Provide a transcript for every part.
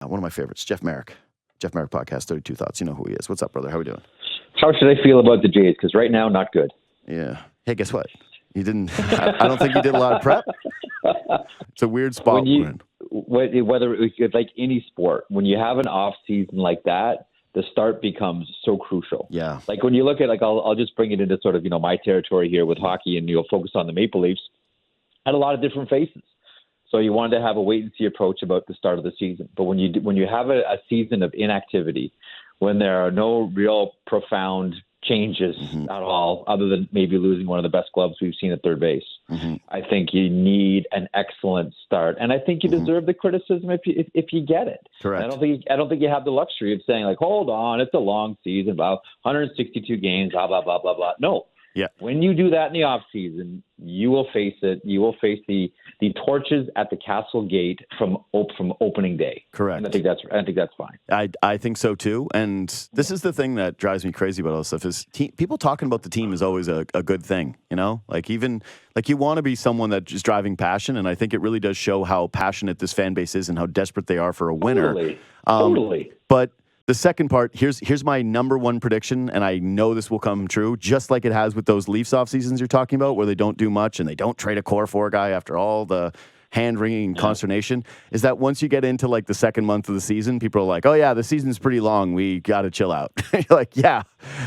One of my favorites, Jeff Marek. Jeff Marek Podcast, 32 Thoughts. You know who he is. What's up, brother? How we doing? How should I feel about the Jays? Because right now, not good. Yeah. Hey, guess what? You didn't. I don't think you did a lot of prep. It's a weird spot. Whether it's like any sport, when you have an off season like that, the start becomes so crucial. Yeah. Like when you look at, like, I'll just bring it into sort of, my territory here with hockey, and you'll focus on the Maple Leafs. Had a lot of different faces. So you wanted to have a wait and see approach about the start of the season. But when you have a season of inactivity, when there are no real profound changes at all, other than maybe losing one of the best gloves we've seen at third base, I think you need an excellent start, and I think you deserve the criticism if you get it. Correct. And I don't think you have the luxury of saying, like, hold on, it's a long season, about 162 games, blah blah blah blah blah. No. Yeah. When you do that in the off season, you will face it. You will face the torches at the castle gate from opening day. Correct. And I think that's fine. I think so too. And this is the thing that drives me crazy about all this stuff is people talking about the team is always a good thing. Like even like you want to be someone that's just driving passion, and I think it really does show how passionate this fan base is and how desperate they are for a winner. Totally. But the second part, here's my number one prediction, and I know this will come true, just like it has with those Leafs off seasons you're talking about, where they don't do much and they don't trade a core 4 guy after all the hand-wringing consternation, is that once you get into like the second month of the season, people are like, oh yeah, the season's pretty long, we got to chill out. You're like, yeah,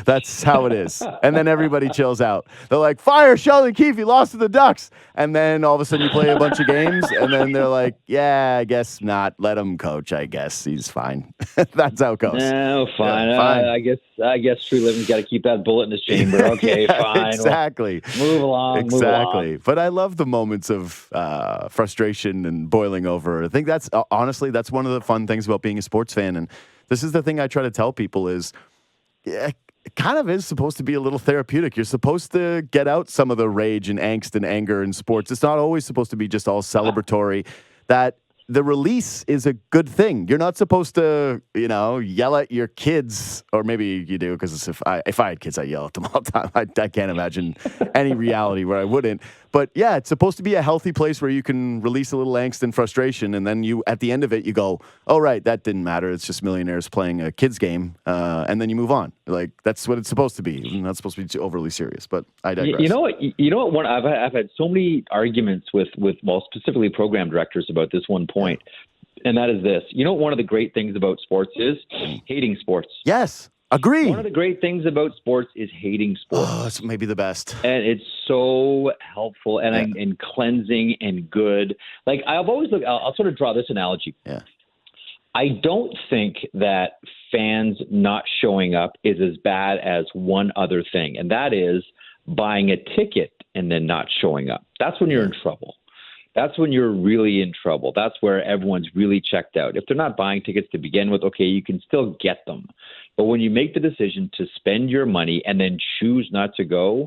that's how it is. And then everybody chills out. They're like, fire Sheldon Keefe, he lost to the Ducks. And then all of a sudden you play a bunch of games, and then they're like, yeah, I guess not. Let him coach, I guess. He's fine. That's how it goes. No, fine. Yeah, fine. I guess True Living's got to keep that bullet in his chamber. Okay, yeah, fine. Exactly. Well, move along. Exactly. But I love the moments of frustration and boiling over. I think that's honestly, that's one of the fun things about being a sports fan. And this is the thing I try to tell people is, it kind of is supposed to be a little therapeutic. You're supposed to get out some of the rage and angst and anger in sports. It's not always supposed to be just all celebratory. That the release is a good thing. You're not supposed to, yell at your kids, or maybe you do, because if I had kids, I yell at them all the time. I can't imagine any reality where I wouldn't. But yeah, it's supposed to be a healthy place where you can release a little angst and frustration, and then you, at the end of it, you go, "Oh right, that didn't matter. It's just millionaires playing a kids game," and then you move on. Like that's what it's supposed to be. It's not supposed to be too overly serious. But I digress. You know what? I've had so many arguments with specifically program directors about this one point, and that is this. You know, one of the great things about sports is hating sports. Yes. Agree. One of the great things about sports is hating sports. Oh, it's maybe the best. And it's so helpful and cleansing and good. Like I've always I'll sort of draw this analogy. Yeah. I don't think that fans not showing up is as bad as one other thing, and that is buying a ticket and then not showing up. That's when you're in trouble. That's when you're really in trouble. That's where everyone's really checked out. If they're not buying tickets to begin with, okay, you can still get them. But when you make the decision to spend your money and then choose not to go,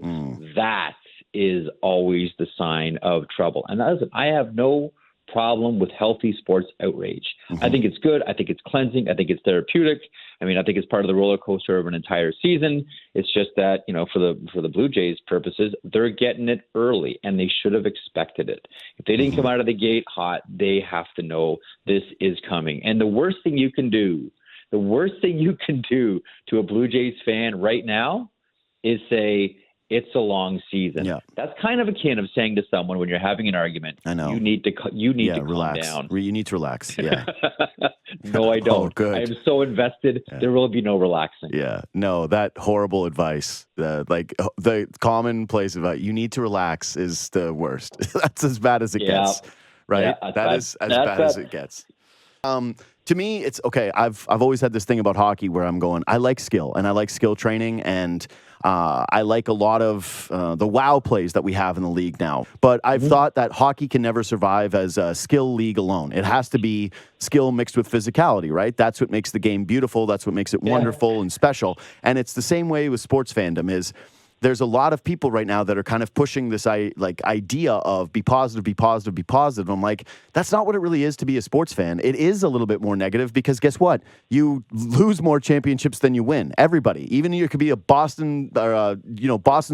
that is always the sign of trouble. And listen, I have no problem with healthy sports outrage. I think it's good. I think it's cleansing. I think it's therapeutic. I mean, I think it's part of the roller coaster of an entire season. It's just that, for the Blue Jays purposes, they're getting it early, and they should have expected it. If they didn't come out of the gate hot, they have to know this is coming. And the worst thing you can do to a Blue Jays fan right now is say, it's a long season. Yeah. That's kind of akin of saying to someone when you're having an argument, I know. You need to relax. calm down. You need to relax. Yeah. No, I don't. Oh, good. I am so invested. Yeah. There will be no relaxing. Yeah. No, that horrible advice, the commonplace advice, you need to relax, is the worst. That's as bad as it gets. Right? Yeah, that is as bad as it gets. To me, it's okay. I've always had this thing about hockey where I'm going, I like skill, and I like skill training, and I like a lot of the wow plays that we have in the league now. But I've thought that hockey can never survive as a skill league alone. It has to be skill mixed with physicality, right? That's what makes the game beautiful. That's what makes it wonderful and special. And it's the same way with sports fandom is there's a lot of people right now that are kind of pushing this idea of be positive, be positive, be positive. I'm like, that's not what it really is to be a sports fan. It is a little bit more negative because guess what? You lose more championships than you win. Everybody, even you could be a Boston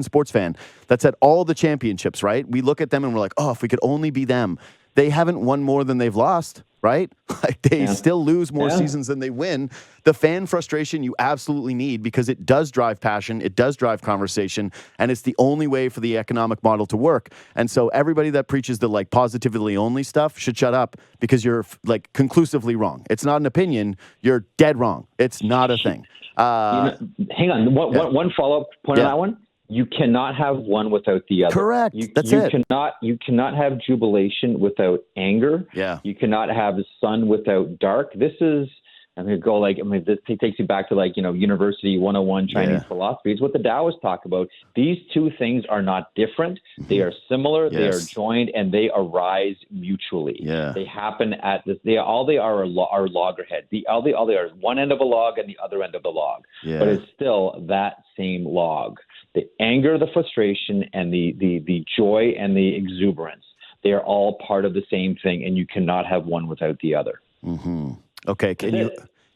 sports fan that's at all the championships, right? We look at them and we're like, oh, if we could only be them. They haven't won more than they've lost. right? Like they still lose more seasons than they win. The fan frustration you absolutely need because it does drive passion, it does drive conversation, and it's the only way for the economic model to work. And so everybody that preaches the like positively only stuff should shut up because you're like conclusively wrong. It's not an opinion. You're dead wrong. It's not a thing. Hang on. One follow-up point on that one. You cannot have one without the other. Correct. That's it. You cannot have jubilation without anger. Yeah. You cannot have sun without dark. This is, I'm going to go this takes you back to University 101 Chinese philosophy. It's what the Taoists talk about. These two things are not different. They are similar. Yes. They are joined, and they arise mutually. Yeah. They happen at this. All they are loggerheads. All they are is one end of a log and the other end of the log. Yeah. But it's still that same log. The anger, the frustration, and the joy and the exuberance, they are all part of the same thing, and you cannot have one without the other. Mm-hmm. Okay,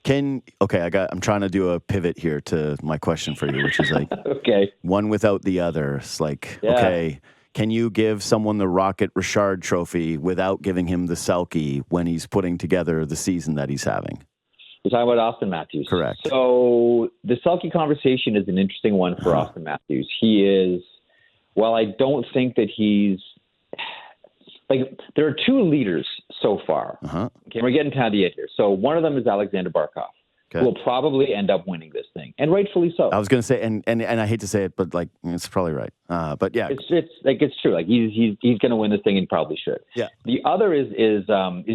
I'm trying to do a pivot here to my question for you, which is like, one without the other. It's like, okay, can you give someone the Rocket Richard Trophy without giving him the Selke when he's putting together the season that he's having? We're talking about Auston Matthews. Correct. So the Selke conversation is an interesting one for Auston Matthews. He is, I don't think that he's, there are two leaders so far. Okay, we're getting kind of the end here. So one of them is Alexander Barkov, who will probably end up winning this thing, and rightfully so. I was going to say, and I hate to say it, but it's probably right. But yeah, it's true. He's going to win this thing, and probably should. Yeah. The other is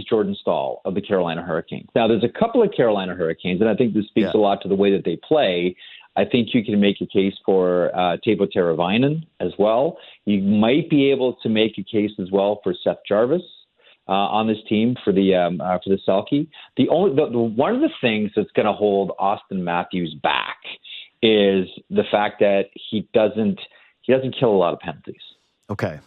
Jordan Staal of the Carolina Hurricanes. Now, there's a couple of Carolina Hurricanes, and I think this speaks a lot to the way that they play. I think you can make a case for Teuvo Teravainen as well. You might be able to make a case as well for Seth Jarvis on this team for the Selke. One of the things that's going to hold Auston Matthews back is the fact that he doesn't kill a lot of penalties. Okay.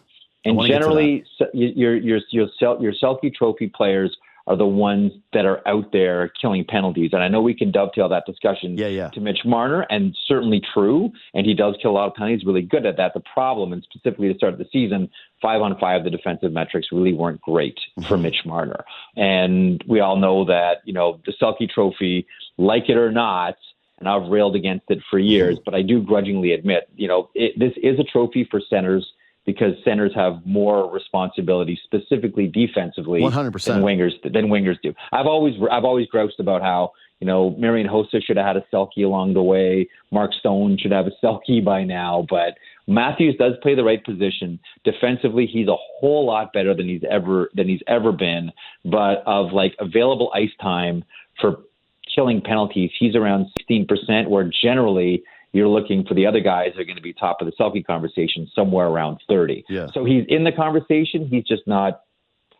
And generally, your Selke Trophy players are the ones that are out there killing penalties. And I know we can dovetail that discussion to Mitch Marner, and certainly true. And he does kill a lot of penalties, really good at that. The problem, and specifically to start the season, 5-on-5, the defensive metrics really weren't great for Mitch Marner. And we all know that, the Selke Trophy, like it or not, and I've railed against it for years, but I do grudgingly admit, this is a trophy for centers, because centers have more responsibility, specifically defensively, 100%. than wingers do. I've always groused about how Marian Hossa should have had a Selke along the way. Mark Stone should have a Selke by now, but Matthews does play the right position. Defensively, he's a whole lot better than he's ever been. But of available ice time for killing penalties, he's around 16%, where generally you're looking for the other guys that are going to be top of the Selke conversation somewhere around 30. Yeah. So he's in the conversation. He's just not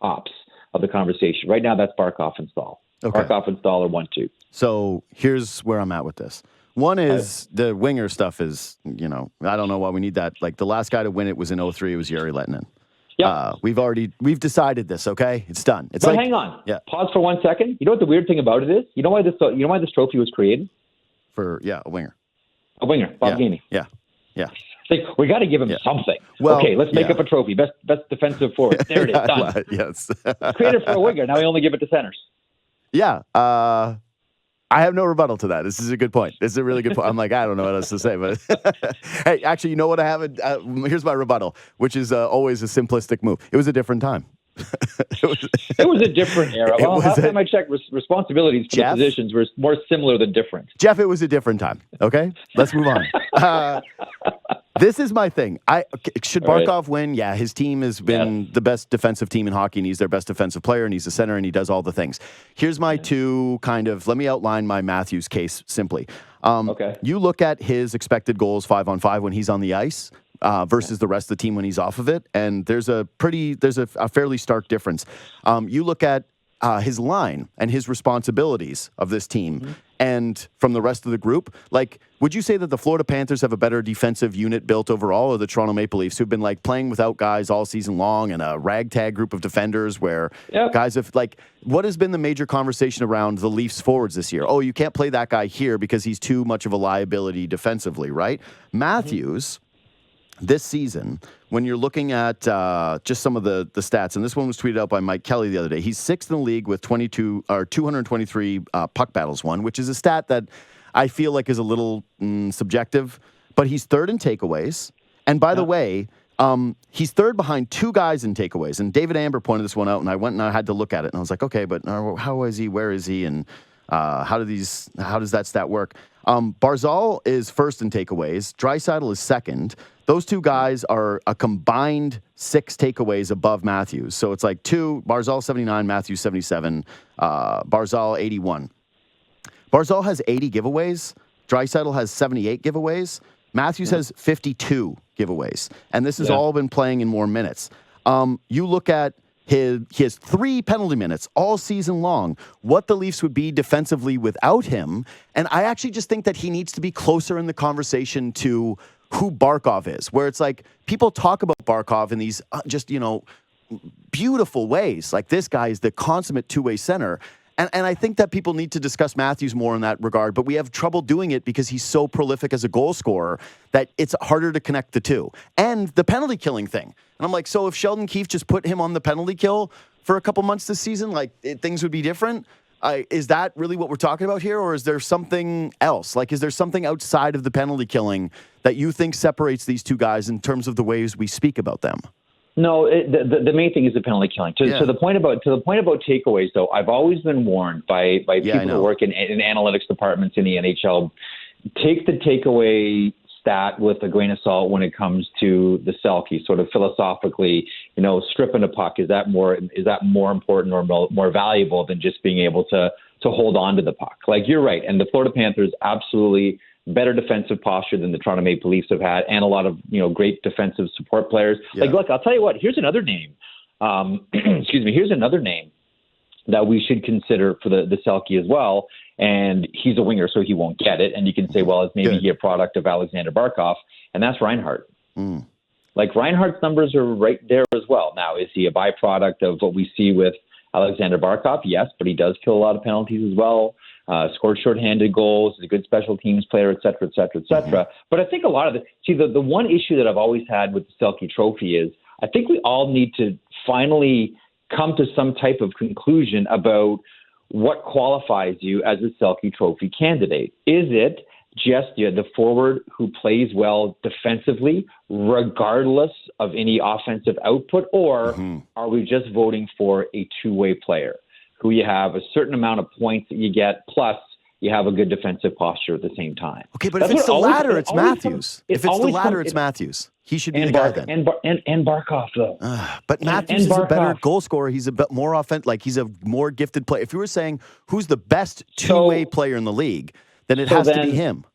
tops of the conversation. Right now, that's Barkov and Staal. Okay. Barkov and Staal are 1-2. So here's where I'm at with this. One is the winger stuff is, I don't know why we need that. The last guy to win it was in 2003. It was Jari Lehtinen. Yep. We've decided this, okay? It's done. But hang on. Yeah. Pause for 1 second. You know what the weird thing about it is? You know why this trophy was created? For, a winger. A winger, Bob Gainey. Yeah. We got to give him something. Well, okay, let's make up a trophy. Best defensive forward. There it is, done. Yes. Created for a winger. Now we only give it to centers. Yeah. I have no rebuttal to that. This is a good point. This is a really good point. I'm I don't know what else to say. But hey, actually, you know what I haven't? Here's my rebuttal, which is always a simplistic move. It was a different time. It was a different era. Well, last time I checked, responsibilities for the positions were more similar than different. Jeff, it was a different time. Okay, let's move on. This is my thing. Should Barkov win? Yeah, his team has been the best defensive team in hockey, and he's their best defensive player, and he's a center, and he does all the things. Here's my two let me outline my Matthews case simply. You look at his expected goals 5-on-5 when he's on the ice. Versus the rest of the team when he's off of it. And there's a fairly stark difference. You look at his line and his responsibilities of this team and from the rest of the group. Would you say that the Florida Panthers have a better defensive unit built overall, or the Toronto Maple Leafs, who've been playing without guys all season long and a ragtag group of defenders where guys have what has been the major conversation around the Leafs forwards this year? Oh, you can't play that guy here because he's too much of a liability defensively, right? Matthews this season, when you're looking at just some of the stats, and this one was tweeted out by Mike Kelly the other day, he's 6th in the league with 223 puck battles won, which is a stat that I feel like is a little subjective, but he's 3rd in takeaways. And by the way, he's 3rd behind 2 guys in takeaways. And David Amber pointed this one out, and I went and I had to look at it, and I was like, okay, but how is he? Where is he? And how does that stat work? Barzal is 1st in takeaways. Draisaitl is 2nd. Those 2 guys are a combined 6 takeaways above Matthews. So it's like Barzal 79, Matthews 77, Barzal 81. Barzal has 80 giveaways. Draisaitl has 78 giveaways. Matthews has 52 giveaways. And this has all been playing in more minutes. You look at he has 3 penalty minutes all season long. What the Leafs would be defensively without him. And I actually just think that he needs to be closer in the conversation to who Barkov is, where it's like people talk about Barkov in these beautiful ways. Like, this guy is the consummate two-way center. And I think that people need to discuss Matthews more in that regard, but we have trouble doing it because he's so prolific as a goal scorer that it's harder to connect the two. And the penalty killing thing. And I'm like, so if Sheldon Keefe just put him on the penalty kill for a couple months this season, things would be different? Is that really what we're talking about here, or is there something else? Like, is there something outside of the penalty killing that you think separates these two guys in terms of the ways we speak about them? No, the main thing is the penalty killing. To the point about takeaways, though, I've always been warned by people who work in analytics departments in the NHL. Take the takeaway stat with a grain of salt when it comes to the Selke. Sort of philosophically, stripping a puck, is that more important or more valuable than just being able to hold on to the puck? Like, you're right, and the Florida Panthers absolutely better defensive posture than the Toronto Maple Leafs have had, and a lot of great defensive support players. Yeah. Like, look, I'll tell you what. Here's another name. Here's another name that we should consider for the Selke as well. And he's a winger, so he won't get it. And you can say, well, it's maybe he a product of Alexander Barkov, and that's Reinhart. Like, Reinhart's numbers are right there as well. Now, is he a byproduct of what we see with Alexander Barkov? Yes, but he does kill a lot of penalties as well. Scored shorthanded goals, is a good special teams player, et cetera, et cetera, et cetera. But I think a lot of the one issue that I've always had with the Selke Trophy is I think we all need to finally come to some type of conclusion about what qualifies you as a Selke Trophy candidate. Is it just the forward who plays well defensively, regardless of any offensive output, or are we just voting for a two-way player who you have a certain amount of points that you get, plus you have a good defensive posture at the same time? Okay, but if it's the latter, it's Matthews. If it's the latter, it's Matthews. He should be the guy then. And Barkov, though. But Matthews is a better goal scorer. He's a bit more he's a more gifted player. If you were saying who's the best two-way player in the league, then it has to be him.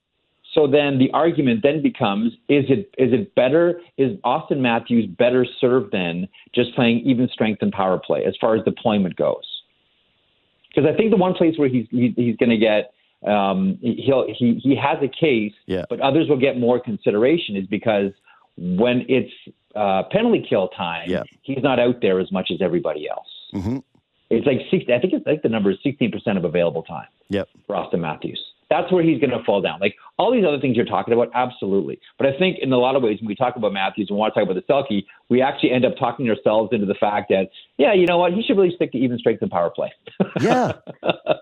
So then the argument then becomes, is it better? Is Auston Matthews better served than just playing even strength and power play as far as deployment goes? Because I think the one place where he's going to get he has a case, but others will get more consideration is because when it's penalty kill time, he's not out there as much as everybody else. It's like 60. I think it's like the number is 16% of available time. For Auston Matthews. That's where he's going to fall down. Like, all these other things you're talking about, absolutely. But I think in a lot of ways, when we talk about Matthews and want to talk about the Selke, we actually end up talking ourselves into the fact that, you know what, he should really stick to even strength and power play.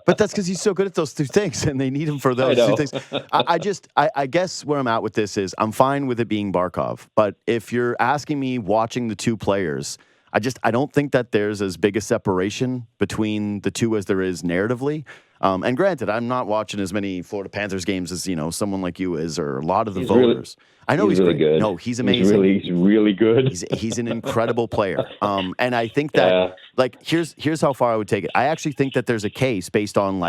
But that's because he's so good at those two things, and they need him for those two things. I guess where I'm at with this is I'm fine with it being Barkov. But if you're asking me watching the two players, I don't think that there's as big a separation between the two as there is narratively. And granted, I'm not watching as many Florida Panthers games as, someone like you is, or a lot of the voters. I know he's really good. No, he's amazing. He's really good. He's an incredible player. And I think that, here's how far I would take it. I actually think that there's a case based on,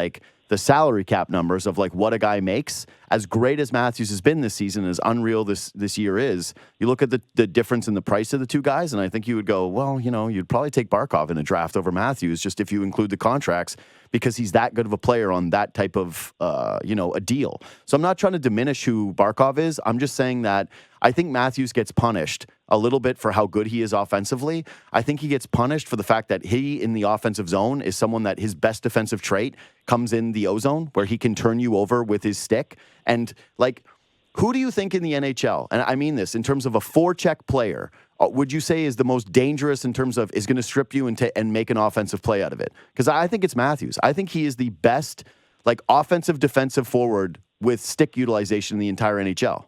the salary cap numbers of, what a guy makes. As great as Matthews has been this season, as unreal this year is, you look at the difference in the price of the two guys, and I think you would go, well, you'd probably take Barkov in a draft over Matthews, just if you include the contracts, because he's that good of a player on that type of, a deal. So I'm not trying to diminish who Barkov is. I'm just saying that I think Matthews gets punished a little bit for how good he is offensively. I think he gets punished for the fact that he, in the offensive zone, is someone that his best defensive trait comes in the O-zone, where he can turn you over with his stick. And, Who do you think in the NHL, and I mean this in terms of a forecheck player, would you say is the most dangerous in terms of is going to strip you and make an offensive play out of it? Because I think it's Matthews. I think he is the best offensive defensive forward with stick utilization in the entire NHL.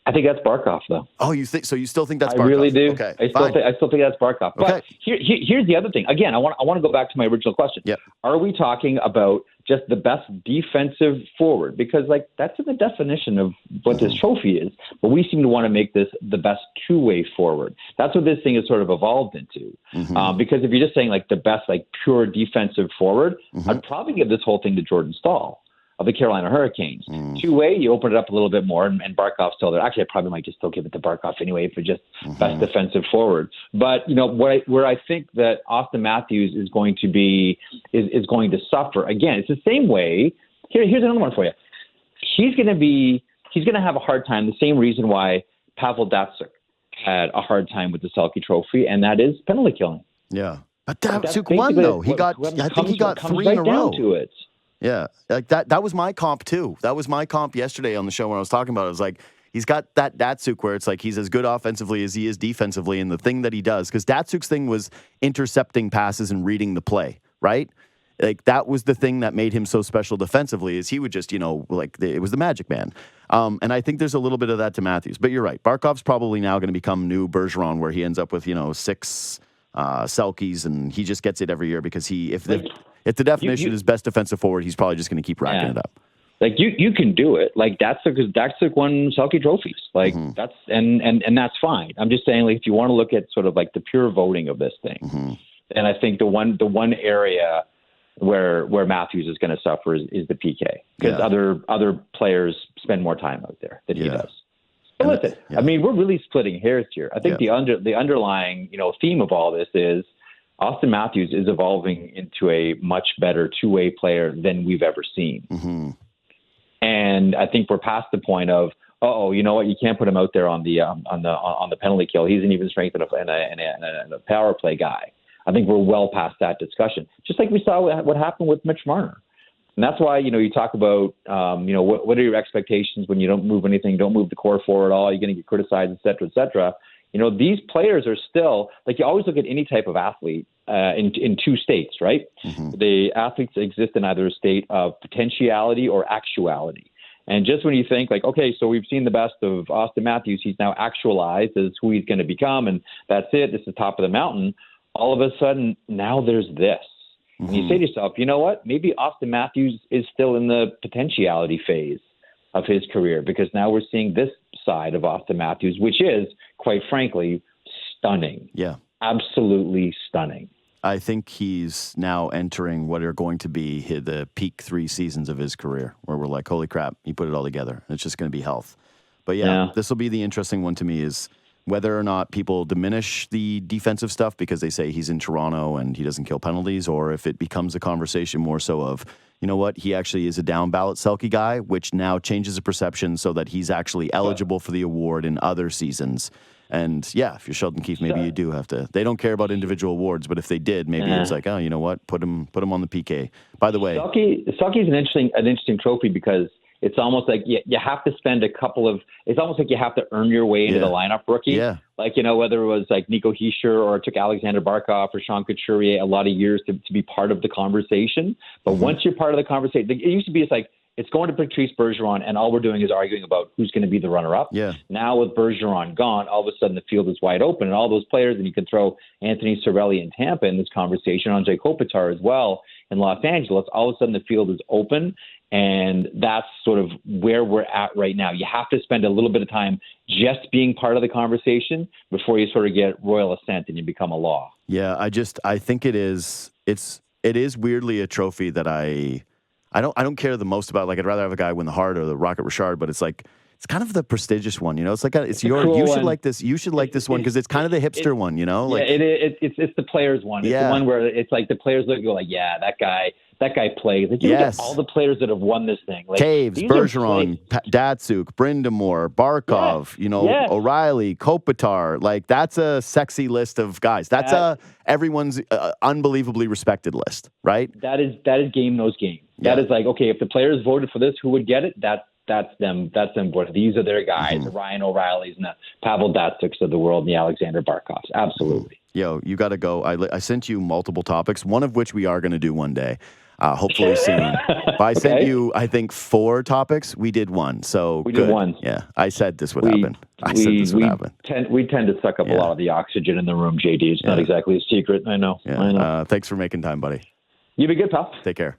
I think that's Barkov, though. Oh, you think so? You still think that's Barkov? I really do. Okay, I still think that's Barkov. But here's the other thing. Again, I want to go back to my original question. Yep. Are we talking about just the best defensive forward? Because that's in the definition of what this trophy is. But we seem to want to make this the best two-way forward. That's what this thing has sort of evolved into. Because if you're just saying the best pure defensive forward, I'd probably give this whole thing to Jordan Staal of the Carolina Hurricanes. Two-way, you open it up a little bit more, and Barkov's still there. Actually, I probably might just still give it to Barkov anyway for just best defensive forward. But where I think that Auston Matthews is going to be is going to suffer again. It's the same way. Here's another one for you. He's going to have a hard time. The same reason why Pavel Datsyuk had a hard time with the Selke Trophy, and that is penalty killing. Yeah, but Datsyuk won though. I think he got 3 in a row. To it. Yeah, that was my comp too. That was my comp yesterday on the show when I was talking about it. I was he's got that Datsyuk where it's he's as good offensively as he is defensively, and the thing that he does, because Datsuk's thing was intercepting passes and reading the play, right? That was the thing that made him so special defensively, is he would just, it was the magic man. And I think there's a little bit of that to Matthews. But you're right. Barkov's probably now going to become new Bergeron, where he ends up with, 6 Selkes, and he just gets it every year because if the definition is best defensive forward, he's probably just going to keep racking it up. You can do it. Datsyuk won Selke trophies. That's and that's fine. I'm just saying, if you want to look at sort of the pure voting of this thing, and I think the one area where Matthews is going to suffer is the PK, because other players spend more time out there than he does. But listen, I mean, we're really splitting hairs here. I think the underlying theme of all this is Auston Matthews is evolving into a much better two-way player than we've ever seen. And I think we're past the point of, you know what, you can't put him out there on the penalty kill. He's an even strength and a power play guy. I think we're well past that discussion. Just like we saw what happened with Mitch Marner. And that's why, you talk about, what are your expectations when you don't move anything, don't move the core forward at all, you're going to get criticized, et cetera, et cetera. These players are still, you always look at any type of athlete in 2 states, right? The athletes exist in either a state of potentiality or actuality. And just when you think okay, so we've seen the best of Auston Matthews, he's now actualized as who he's going to become, and that's it, this is top of the mountain. All of a sudden, now there's this. And you say to yourself, you know what? Maybe Auston Matthews is still in the potentiality phase of his career, because now we're seeing this side of Auston Matthews, which is, quite frankly, stunning. Yeah. Absolutely stunning. I think he's now entering what are going to be the peak 3 seasons of his career, where we're like, holy crap, he put it all together. It's just going to be health. But this will be the interesting one to me, is whether or not people diminish the defensive stuff because they say he's in Toronto and he doesn't kill penalties, or if it becomes a conversation more so of, you know what, he actually is a down ballot Selke guy, which now changes the perception so that he's actually eligible for the award in other seasons. And if you're Sheldon Keefe, maybe you do have to. They don't care about individual awards, but if they did, maybe it's oh, you know what, put him on the PK. By the way, Selke is an interesting trophy, because it's almost like you have to spend it's almost like you have to earn your way into the lineup, rookie. Yeah. Whether it was Nico Hischier or it took Alexander Barkov or Sean Couturier a lot of years to be part of the conversation. But once you're part of the conversation, it used to be it's going to Patrice Bergeron, and all we're doing is arguing about who's going to be the runner-up. Yeah. Now with Bergeron gone, all of a sudden the field is wide open, and all those players, and you can throw Anthony Cirelli in Tampa in this conversation, Andrei Kopitar as well in Los Angeles. All of a sudden the field is open, and that's sort of where we're at right now. You have to spend a little bit of time just being part of the conversation before you sort of get royal assent and you become a law. Yeah, I think it is weirdly a trophy that I don't care the most about. I'd rather have a guy win the Hart or the Rocket Richard, but it's it's kind of the prestigious one, It's you should like this. You should like this one because it's kind of the hipster one, It's the players one. It's the one where it's the players look go that guy plays. You look at all the players that have won this thing. Taves, Bergeron, Datsyuk, Brindamore, Barkov, O'Reilly, Kopitar. That's a sexy list of guys. That's everyone's unbelievably respected list, right? That is game knows game. That is okay, if the players voted for this, who would get it? That's them. These are their guys, the Ryan O'Reillys and the Pavel Datsyks of the world, and the Alexander Barkovs. Absolutely. Yo, you got to go. I sent you multiple topics, one of which we are going to do one day, hopefully soon. But I sent you, I think, 4 topics. We did one. So we good. did one. Yeah, I said this would happen. We tend to suck up a lot of the oxygen in the room, JD. It's not exactly a secret. I know. Thanks for making time, buddy. You be good, pal. Take care.